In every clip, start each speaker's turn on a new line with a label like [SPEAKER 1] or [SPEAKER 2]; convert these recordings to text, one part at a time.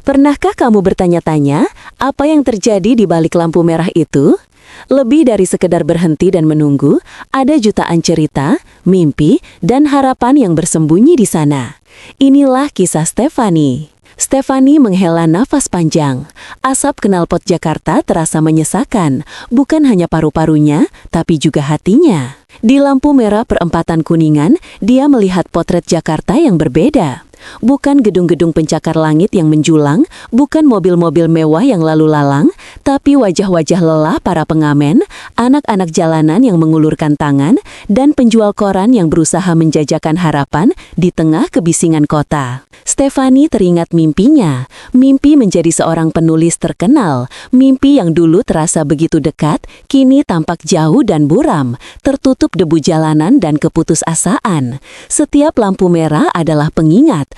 [SPEAKER 1] Pernahkah kamu bertanya-tanya apa yang terjadi di balik lampu merah itu? Lebih dari sekedar berhenti dan menunggu, ada jutaan cerita, mimpi, dan harapan yang bersembunyi di sana. Inilah kisah Stefani. Stefani menghela nafas panjang. Asap knalpot Jakarta terasa menyesakan, bukan hanya paru-parunya, tapi juga hatinya. Di lampu merah perempatan Kuningan, dia melihat potret Jakarta yang berbeda. Bukan gedung-gedung pencakar langit yang menjulang, bukan mobil-mobil mewah yang lalu lalang, tapi wajah-wajah lelah para pengamen, anak-anak jalanan yang mengulurkan tangan, dan penjual koran yang berusaha menjajakan harapan di tengah kebisingan kota. Stefani teringat mimpinya, mimpi menjadi seorang penulis terkenal, mimpi yang dulu terasa begitu dekat, kini tampak jauh dan buram, tertutup debu jalanan dan keputusasaan. Setiap lampu merah adalah pengingat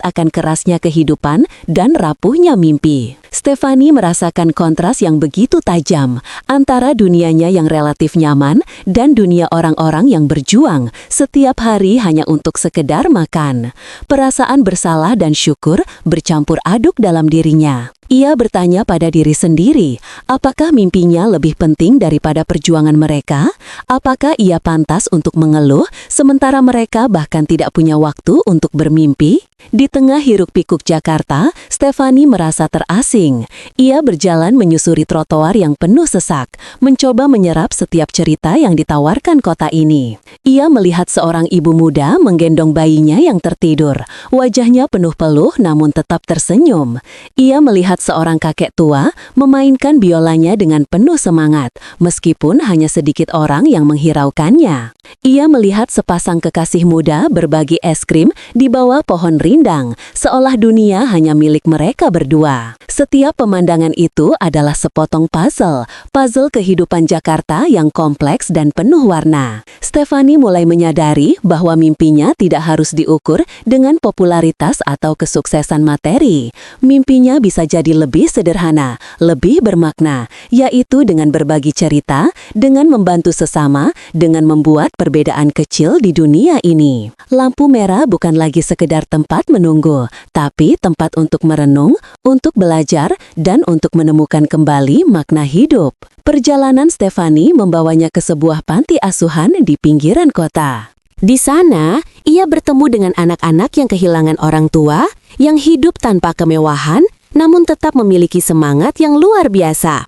[SPEAKER 1] akan kerasnya kehidupan dan rapuhnya mimpi. Stefani merasakan kontras yang begitu tajam antara dunianya yang relatif nyaman dan dunia orang-orang yang berjuang setiap hari hanya untuk sekedar makan. Perasaan bersalah dan syukur bercampur aduk dalam dirinya. Ia bertanya pada diri sendiri, apakah mimpinya lebih penting daripada perjuangan mereka? Apakah ia pantas untuk mengeluh sementara mereka bahkan tidak punya waktu untuk bermimpi? Di tengah hiruk-pikuk Jakarta, Stefani merasa terasing. Ia berjalan menyusuri trotoar yang penuh sesak, mencoba menyerap setiap cerita yang ditawarkan kota ini. Ia melihat seorang ibu muda menggendong bayinya yang tertidur. Wajahnya penuh peluh namun tetap tersenyum. Ia melihat seorang kakek tua memainkan biolanya dengan penuh semangat, meskipun hanya sedikit orang yang menghiraukannya. Ia melihat sepasang kekasih muda berbagi es krim di bawah pohon rindang, seolah dunia hanya milik mereka berdua. Setiap pemandangan itu adalah sepotong puzzle kehidupan Jakarta yang kompleks dan penuh warna. Stefani mulai menyadari bahwa mimpinya tidak harus diukur dengan popularitas atau kesuksesan materi. Mimpinya bisa jadi lebih sederhana, lebih bermakna, yaitu dengan berbagi cerita, dengan membantu sesama, dengan membuat perbedaan kecil di dunia ini. Lampu merah bukan lagi sekedar tempat menunggu, tapi tempat untuk merenung, untuk belajar, dan untuk menemukan kembali makna hidup. Perjalanan Stefani membawanya ke sebuah panti asuhan di pinggiran kota. Di sana, ia bertemu dengan anak-anak yang kehilangan orang tua, yang hidup tanpa kemewahan, namun tetap memiliki semangat yang luar biasa.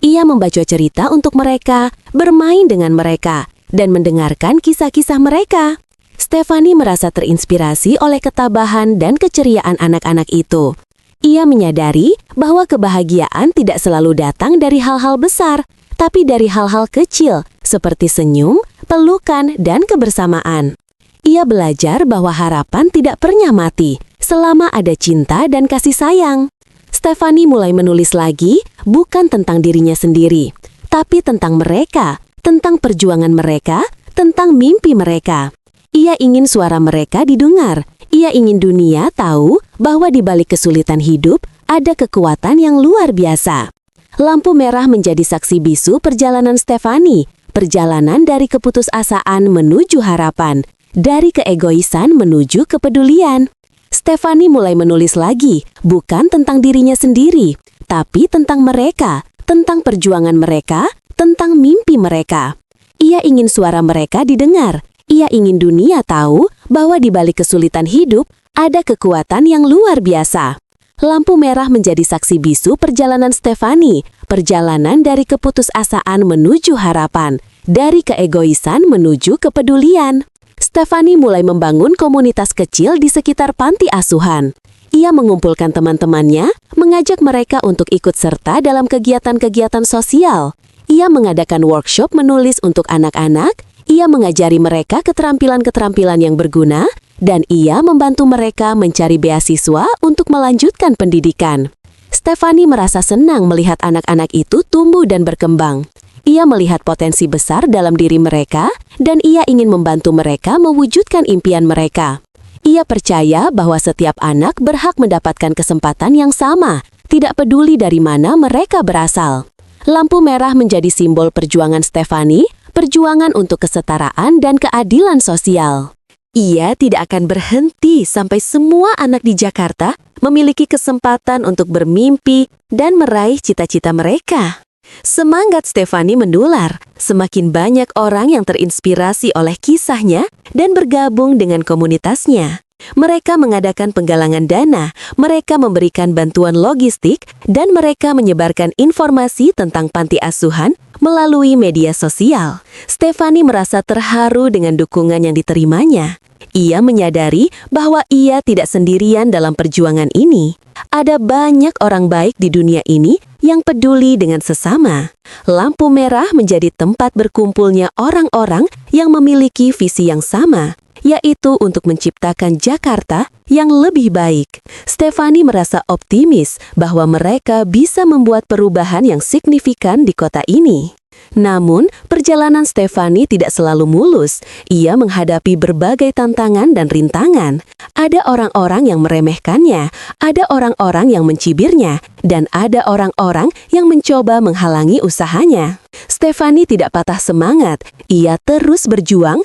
[SPEAKER 1] Ia membaca cerita untuk mereka, bermain dengan mereka, dan mendengarkan kisah-kisah mereka. Stefani merasa terinspirasi oleh ketabahan dan keceriaan anak-anak itu. Ia menyadari bahwa kebahagiaan tidak selalu datang dari hal-hal besar, tapi dari hal-hal kecil, seperti senyum, pelukan, dan kebersamaan. Ia belajar bahwa harapan tidak pernah mati, selama ada cinta dan kasih sayang. Stefani mulai menulis lagi, bukan tentang dirinya sendiri, tapi tentang mereka, tentang perjuangan mereka, tentang mimpi mereka. Ia ingin suara mereka didengar. Ia ingin dunia tahu bahwa di balik kesulitan hidup ada kekuatan yang luar biasa. Lampu merah menjadi saksi bisu perjalanan Stefani, perjalanan dari keputusasaan menuju harapan, dari keegoisan menuju kepedulian. Stefani mulai menulis lagi, bukan tentang dirinya sendiri, tapi tentang mereka, tentang perjuangan mereka, tentang mimpi mereka. Ia ingin suara mereka didengar. Ia ingin dunia tahu bahwa di balik kesulitan hidup ada kekuatan yang luar biasa. Lampu merah menjadi saksi bisu perjalanan Stefani, perjalanan dari keputusasaan menuju harapan, dari keegoisan menuju kepedulian. Stefani mulai membangun komunitas kecil di sekitar panti asuhan. Ia mengumpulkan teman-temannya, mengajak mereka untuk ikut serta dalam kegiatan-kegiatan sosial. Ia mengadakan workshop menulis untuk anak-anak. Ia mengajari mereka keterampilan-keterampilan yang berguna, dan ia membantu mereka mencari beasiswa untuk melanjutkan pendidikan. Stefani merasa senang melihat anak-anak itu tumbuh dan berkembang. Ia melihat potensi besar dalam diri mereka, dan ia ingin membantu mereka mewujudkan impian mereka. Ia percaya bahwa setiap anak berhak mendapatkan kesempatan yang sama, tidak peduli dari mana mereka berasal. Lampu merah menjadi simbol perjuangan Stefani, perjuangan untuk kesetaraan dan keadilan sosial. Ia tidak akan berhenti sampai semua anak di Jakarta memiliki kesempatan untuk bermimpi dan meraih cita-cita mereka. Semangat Stefani menular, semakin banyak orang yang terinspirasi oleh kisahnya dan bergabung dengan komunitasnya. Mereka mengadakan penggalangan dana, mereka memberikan bantuan logistik, dan mereka menyebarkan informasi tentang panti asuhan melalui media sosial. Stefani merasa terharu dengan dukungan yang diterimanya. Ia menyadari bahwa ia tidak sendirian dalam perjuangan ini. Ada banyak orang baik di dunia ini yang peduli dengan sesama. Lampu merah menjadi tempat berkumpulnya orang-orang yang memiliki visi yang sama, yaitu untuk menciptakan Jakarta yang lebih baik. Stefani merasa optimis bahwa mereka bisa membuat perubahan yang signifikan di kota ini. Namun, perjalanan Stefani tidak selalu mulus. Ia menghadapi berbagai tantangan dan rintangan. Ada orang-orang yang meremehkannya, ada orang-orang yang mencibirnya, dan ada orang-orang yang mencoba menghalangi usahanya. Stefani tidak patah semangat. Ia terus berjuang,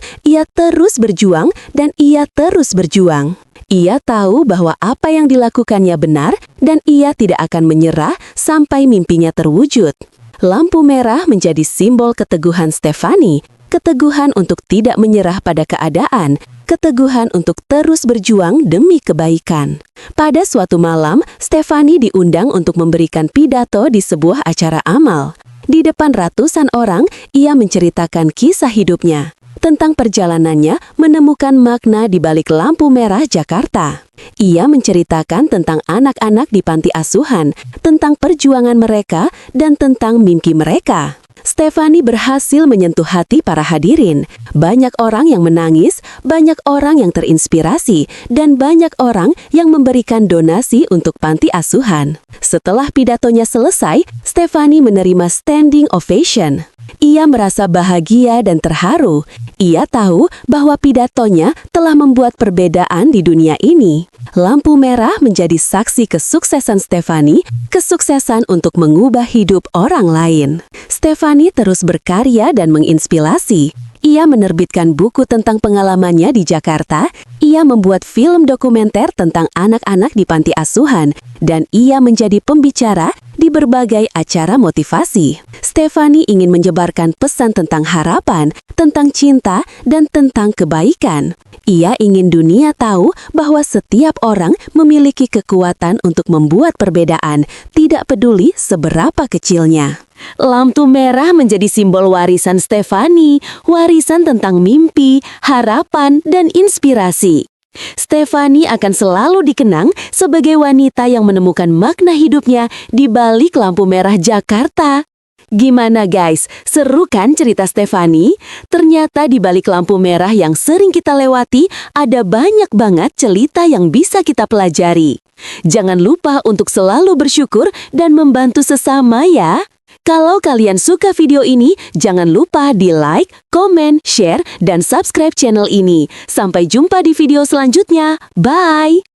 [SPEAKER 1] dan ia terus berjuang. Ia tahu bahwa apa yang dilakukannya benar, dan ia tidak akan menyerah sampai mimpinya terwujud. Lampu merah menjadi simbol keteguhan Stefani, keteguhan untuk tidak menyerah pada keadaan, keteguhan untuk terus berjuang demi kebaikan. Pada suatu malam, Stefani diundang untuk memberikan pidato di sebuah acara amal. Di depan ratusan orang, ia menceritakan kisah hidupnya tentang perjalanannya menemukan makna di balik lampu merah Jakarta. Ia menceritakan tentang anak-anak di panti asuhan, tentang perjuangan mereka, dan tentang mimpi mereka. Stefani berhasil menyentuh hati para hadirin. Banyak orang yang menangis, banyak orang yang terinspirasi, dan banyak orang yang memberikan donasi untuk panti asuhan. Setelah pidatonya selesai, Stefani menerima standing ovation. Ia merasa bahagia dan terharu. Ia tahu bahwa pidatonya telah membuat perbedaan di dunia ini. Lampu merah menjadi saksi kesuksesan Stefani, kesuksesan untuk mengubah hidup orang lain. Stefani terus berkarya dan menginspirasi. Ia menerbitkan buku tentang pengalamannya di Jakarta, ia membuat film dokumenter tentang anak-anak di panti asuhan, dan ia menjadi pembicara di berbagai acara motivasi. Stefani ingin menyebarkan pesan tentang harapan, tentang cinta, dan tentang kebaikan. Ia ingin dunia tahu bahwa setiap orang memiliki kekuatan untuk membuat perbedaan, tidak peduli seberapa kecilnya. Lampu merah menjadi simbol warisan Stefani, warisan tentang mimpi, harapan, dan inspirasi. Stefani akan selalu dikenang sebagai wanita yang menemukan makna hidupnya di balik lampu merah Jakarta. Gimana guys, seru kan cerita Stefani? Ternyata di balik lampu merah yang sering kita lewati, ada banyak banget cerita yang bisa kita pelajari. Jangan lupa untuk selalu bersyukur dan membantu sesama ya. Kalau kalian suka video ini, jangan lupa di like, komen, share, dan subscribe channel ini. Sampai jumpa di video selanjutnya. Bye!